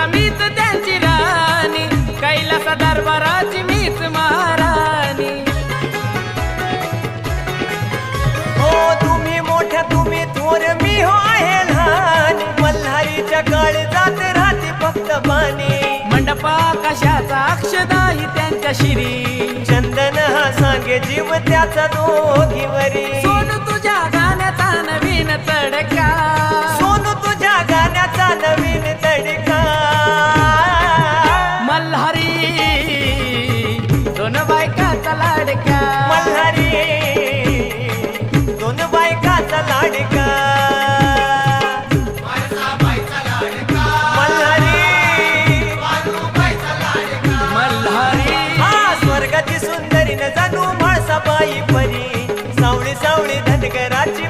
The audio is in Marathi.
आता मीच त्यांची राणी, कैलास दरबाराची मीच महाराणी. हो तुम्ही मोठ्या तुम्ही थोर मी हो आहे लहान, मल्हारीच्या काळजात राहते फक्त बाणी. मंडपा कशाचा अक्षदाही त्यांच्या शिरी, चंदन हा सांगे जीव त्याचा दोघीवरी. सोनू तुझ्या गाण्याचा नवीन तडका, सोनू तुझ्या गाण्याचा नवीन तडका. मल्हारी दोन बायकाचा लाडका, मल्हारी दोन बायकाचा लाडका. मल्हारी हा स्वर्गाची सुंदरी न जाणू म्हाळसा बाई परी, सावळी सावळी धनगराची